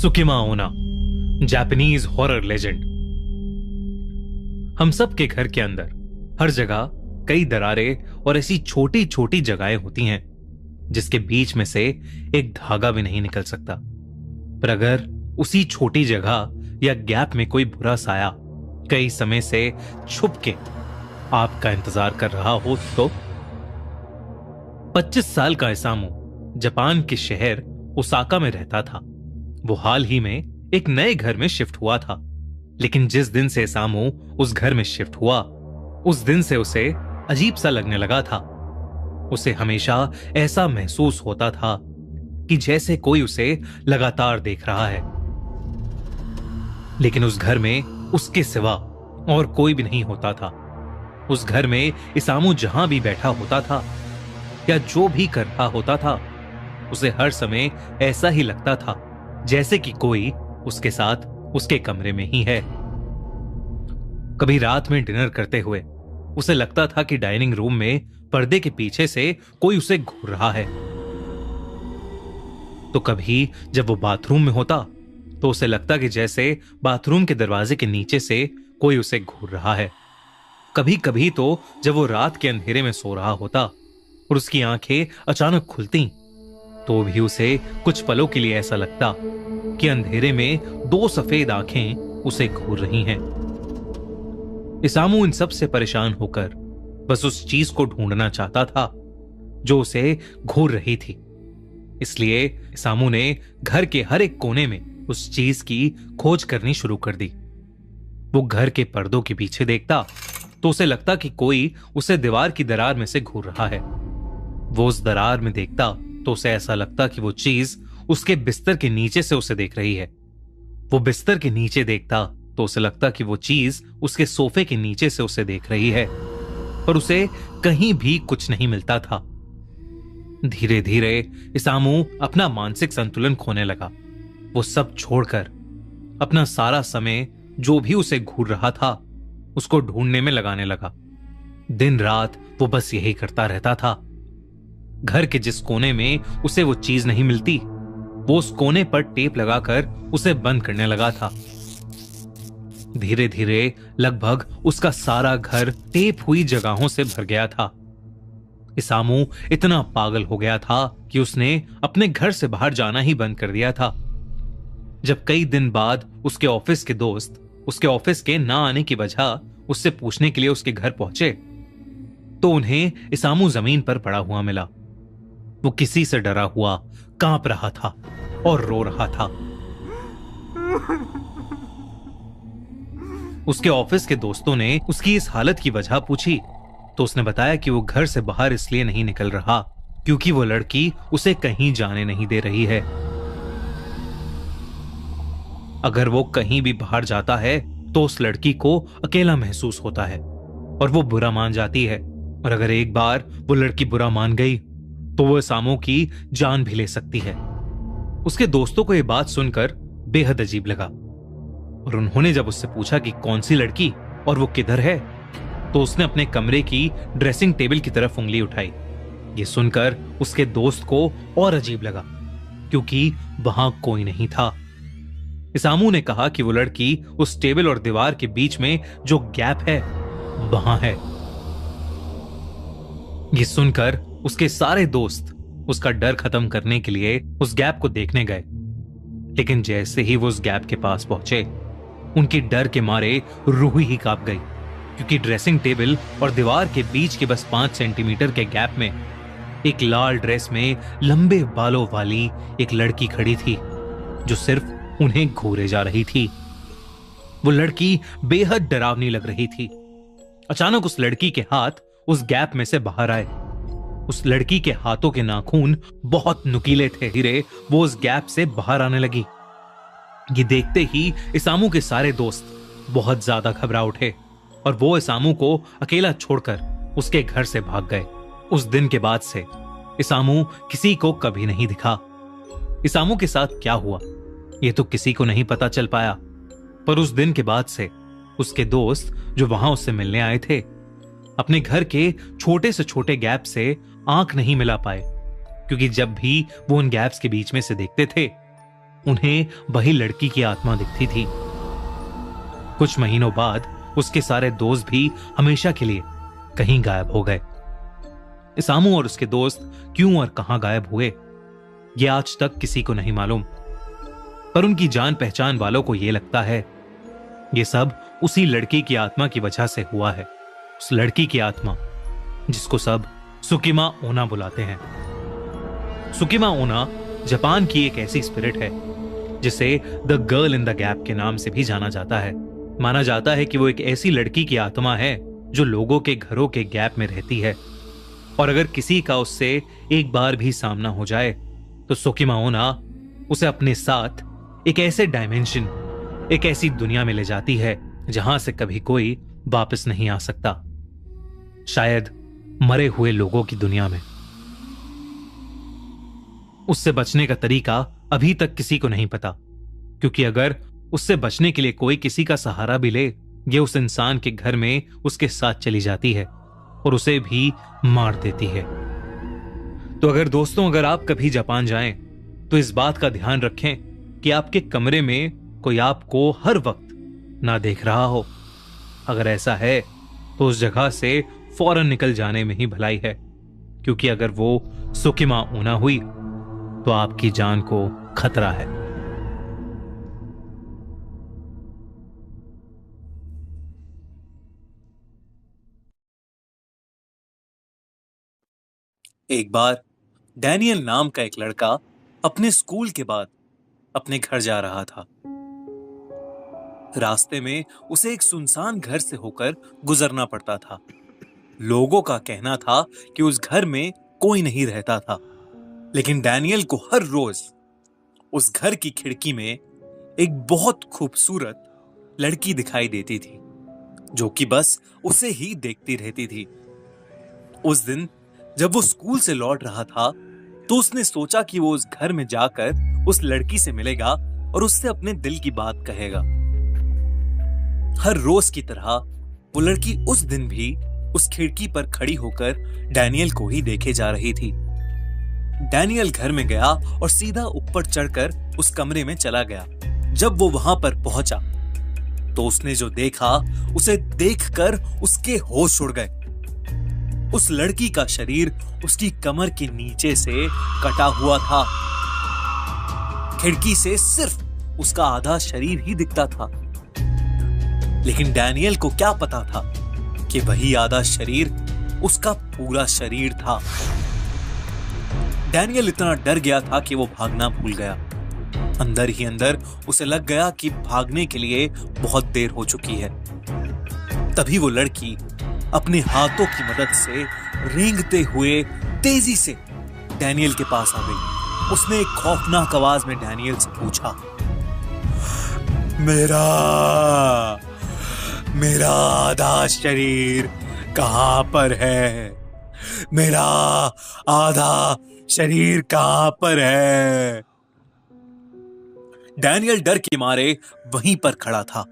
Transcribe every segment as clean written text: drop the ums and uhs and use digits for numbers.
सुकिमा ओना, Japanese horror legend. हम सब के घर के अंदर हर जगह कई दरारें और ऐसी छोटी छोटी जगहें होती हैं जिसके बीच में से एक धागा भी नहीं निकल सकता। पर अगर उसी छोटी जगह या गैप में कोई बुरा साया कई समय से छुप के आपका इंतजार कर रहा हो तो 25 साल का इसामू जापान के शहर ओसाका में रहता था। वो हाल ही में एक नए घर में शिफ्ट हुआ था, लेकिन जिस दिन से इसामू उस घर में शिफ्ट हुआ उस दिन से उसे अजीब सा लगने लगा था। उसे हमेशा ऐसा महसूस होता था कि जैसे कोई उसे लगातार देख रहा है, लेकिन उस घर में उसके सिवा और कोई भी नहीं होता था। उस घर में इसामू जहां भी बैठा होता था या जो भी कर रहा होता था, उसे हर समय ऐसा ही लगता था जैसे कि कोई उसके साथ उसके कमरे में ही है। कभी रात में डिनर करते हुए उसे लगता था कि डाइनिंग रूम में पर्दे के पीछे से कोई उसे घूर रहा है। तो कभी जब वो बाथरूम में होता तो उसे लगता कि जैसे बाथरूम के दरवाजे के नीचे से कोई उसे घूर रहा है। कभी कभी तो जब वो रात के अंधेरे में सो रहा होता और उसकी आंखें अचानक खुलती तो भी उसे कुछ पलों के लिए ऐसा लगता कि अंधेरे में दो सफेद आंखें उसे घूर रही हैं। इसामू इन सब से परेशान होकर बस उस चीज को ढूंढना चाहता था जो उसे घूर रही थी। इसलिए इसामू ने घर के हर एक कोने में उस चीज की खोज करनी शुरू कर दी। वो घर के पर्दों के पीछे देखता तो उसे लगता कि कोई उसे दीवार की दरार में से घूर रहा है। वो उस दरार में देखता तो उसे ऐसा लगता कि वो चीज उसके बिस्तर के नीचे से उसे देख रही है। वो बिस्तर के नीचे देखता तो उसे लगता कि वो चीज उसके सोफे के नीचे से उसे देख रही है, पर उसे कहीं भी कुछ नहीं मिलता था। धीरे धीरे इसामू अपना मानसिक संतुलन खोने लगा। वो सब छोड़कर अपना सारा समय जो भी उसे घूर रहा था उसको ढूंढने में लगाने लगा। दिन रात वो बस यही करता रहता था। घर के जिस कोने में उसे वो चीज नहीं मिलती वो उस कोने पर टेप लगाकर उसे बंद करने लगा था। धीरे धीरे लगभग उसका सारा घर टेप हुई जगहों से भर गया था। इसामू इतना पागल हो गया था कि उसने अपने घर से बाहर जाना ही बंद कर दिया था। जब कई दिन बाद उसके ऑफिस के दोस्त उसके ऑफिस के ना आने की वजह उससे पूछने के लिए उसके घर पहुंचे तो उन्हें इसामू जमीन पर पड़ा हुआ मिला। वो किसी से डरा हुआ कांप रहा था और रो रहा था। उसके ऑफिस के दोस्तों ने उसकी इस हालत की वजह पूछी तो उसने बताया कि वो घर से बाहर इसलिए नहीं निकल रहा क्योंकि वो लड़की उसे कहीं जाने नहीं दे रही है। अगर वो कहीं भी बाहर जाता है तो उस लड़की को अकेला महसूस होता है और वो बुरा मान जाती है, और अगर एक बार वो लड़की बुरा मान गई तो वो इसामू की जान भी ले सकती है। उसके दोस्तों को यह बात सुनकर बेहद अजीब लगा और उन्होंने जब उससे पूछा कि कौन सी लड़की और वो किधर है तो उसने अपने कमरे की ड्रेसिंग टेबल की तरफ उंगली उठाई। ये सुनकर उसके दोस्त को और अजीब लगा क्योंकि वहां कोई नहीं था। इसामू ने कहा कि वो लड़की उस टेबल और दीवार के बीच में जो गैप है वहां है। ये सुनकर उसके सारे दोस्त उसका डर खत्म करने के लिए उस गैप को देखने गए, लेकिन जैसे ही वो उस गैप के पास पहुंचे उनकी डर के मारे रूह ही कांप गई क्योंकि ड्रेसिंग टेबल और दीवार के बीच के बस 5 सेंटीमीटर के गैप में एक लाल ड्रेस में लंबे बालों वाली एक लड़की खड़ी थी जो सिर्फ उन्हें घूरे जा रही थी। वो लड़की बेहद डरावनी लग रही थी। अचानक उस लड़की के हाथ उस गैप में से बाहर आए। उस लड़की के हाथों के नाखून बहुत नुकीले थे। धीरे वो उस गैप से बाहर आने लगी। ये देखते ही इसामू के सारे दोस्त बहुत ज्यादा घबरा उठे और वो इसामू को अकेला छोड़कर उसके घर से भाग गए। उस दिन के बाद से इसामू किसी को कभी नहीं दिखा। इसामू के साथ क्या हुआ ये तो किसी को नहीं पता चल पाया, पर उस दिन के बाद से उसके दोस्त जो वहां उससे मिलने आए थे अपने घर के छोटे से छोटे गैप से आंख नहीं मिला पाए क्योंकि जब भी वो उन गैप्स के बीच में से देखते थे उन्हें वही लड़की की आत्मा दिखती थी। कुछ महीनों बाद उसके सारे दोस्त भी हमेशा के लिए कहीं गायब हो गए। इसामू और उसके दोस्त क्यों और कहां गायब हुए, यह आज तक किसी को नहीं मालूम, पर उनकी जान पहचान वालों को यह लगता है यह सब उसी लड़की की आत्मा की वजह से हुआ है। उस लड़की की आत्मा जिसको सब सुकिमा ओना बुलाते हैं। सुकिमा ओना जापान की एक ऐसी स्पिरिट है जिसे the girl in the gap के नाम से भी जाना जाता है। माना जाता है कि वो एक ऐसी लड़की की आत्मा है जो लोगों के घरों के गैप में रहती है, और अगर किसी का उससे एक बार भी सामना हो जाए तो सुकिमा ओना उसे अपने साथ एक ऐसे डायमेंशन, एक ऐसी दुनिया में ले जाती है जहां से कभी कोई वापस नहीं आ सकता, शायद मरे हुए लोगों की दुनिया में। उससे बचने का तरीका अभी तक किसी को नहीं पता, क्योंकि अगर उससे बचने के लिए कोई किसी का सहारा भी ले, ये उस इंसान के घर में उसके साथ चली जाती है और उसे भी मार देती है। तो अगर दोस्तों, अगर आप कभी जापान जाएं तो इस बात का ध्यान रखें कि आपके कमरे में कोई आपको हर वक्त ना देख रहा हो। अगर ऐसा है तो उस जगह से फौरन निकल जाने में ही भलाई है, क्योंकि अगर वो सुकिमा ओना हुई तो आपकी जान को खतरा है। एक बार डैनियल नाम का एक लड़का अपने स्कूल के बाद अपने घर जा रहा था। रास्ते में उसे एक सुनसान घर से होकर गुजरना पड़ता था। लोगों का कहना था कि उस घर में कोई नहीं रहता था, लेकिन डैनियल को हर रोज उस घर की खिड़की में एक बहुत खूबसूरत लड़की दिखाई देती थी, जो कि बस उसे ही देखती रहती थी। उस दिन जब वो स्कूल से लौट रहा था तो उसने सोचा कि वो उस घर में जाकर उस लड़की से मिलेगा और उससे अपने दिल की बात कहेगा। हर रोज की तरह वो लड़की उस दिन भी उस खिड़की पर खड़ी होकर डैनियल को ही देखे जा रही थी। डैनियल घर में गया और सीधा ऊपर चढ़कर उस कमरे में चला गया। जब वो वहां पर पहुंचा तो उसने जो देखा, उसे देखकर उसके होश उड़ गए। उस लड़की का शरीर उसकी कमर के नीचे से कटा हुआ था। खिड़की से सिर्फ उसका आधा शरीर ही दिखता था, लेकिन डैनियल को क्या पता था कि वही आधा शरीर उसका पूरा शरीर था। डैनियल इतना डर गया था कि वो भागना भूल गया। अंदर ही अंदर उसे लग गया कि भागने के लिए बहुत देर हो चुकी है। तभी वो लड़की अपने हाथों की मदद से रेंगते हुए तेजी से डैनियल के पास आ गई। उसने एक खौफनाक आवाज में डैनियल से पूछा, मेरा आधा शरीर कहां पर है? मेरा आधा शरीर कहां पर है? डैनियल डर के मारे वहीं पर खड़ा था।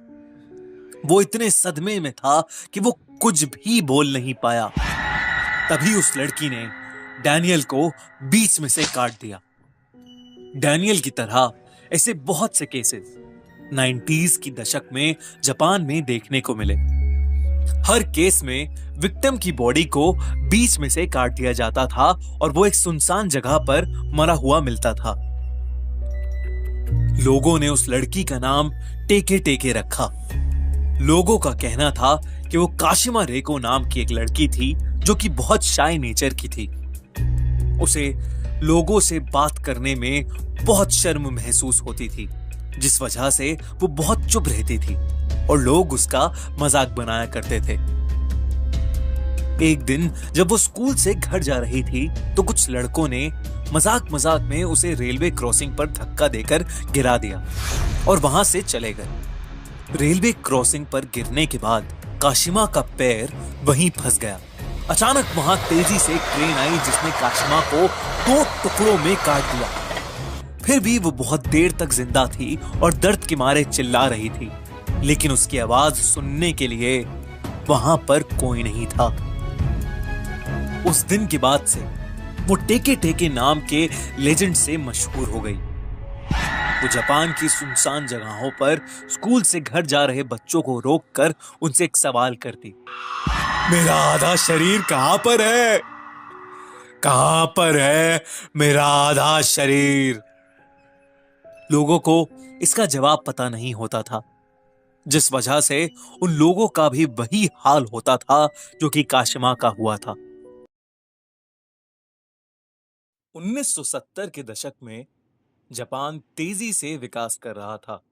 वो इतने सदमे में था कि वो कुछ भी बोल नहीं पाया। तभी उस लड़की ने डैनियल को बीच में से काट दिया। डैनियल की तरह ऐसे बहुत से केसेस 90s की दशक में जापान में देखने को मिले। हर केस में विक्टिम की बॉडी को बीच में से काट दिया जाता था और वो एक सुनसान जगह पर मरा हुआ मिलता था। लोगों ने उस लड़की का नाम टेके टेके रखा। लोगों का कहना था कि वो काशिमा रेको नाम की एक लड़की थी जो कि बहुत शाय नेचर की थी। उसे लोगों से बात करने में बहुत शर्म महसूस होती थी, जिस वजह से वो बहुत चुप रहती थी और लोग उसका मजाक बनाया करते थे। एक दिन जब वो स्कूल से घर जा रही थी तो कुछ लड़कों ने मजाक मजाक में उसे रेलवे क्रॉसिंग पर धक्का देकर गिरा दिया और वहां से चले गए। रेलवे क्रॉसिंग पर गिरने के बाद काशिमा का पैर वहीं फंस गया। अचानक वहां तेजी से एक ट्रेन आई जिसने काशिमा को 2 टुकड़ों में काट दिया। फिर भी वो बहुत देर तक जिंदा थी और दर्द के मारे चिल्ला रही थी, लेकिन उसकी आवाज सुनने के लिए वहां पर कोई नहीं था। उस दिन के बाद से वो टेके टेके नाम के लेजेंड से मशहूर हो गई। वो जापान की सुनसान जगहों पर स्कूल से घर जा रहे बच्चों को रोककर उनसे एक सवाल करती। मेरा आधा शरीर कहां पर है? कहां पर है मेरा आधा शरीर? लोगों को इसका जवाब पता नहीं होता था, जिस वजह से उन लोगों का भी वही हाल होता था जो कि काशिमा का हुआ था। 1970 के दशक में जापान तेजी से विकास कर रहा था।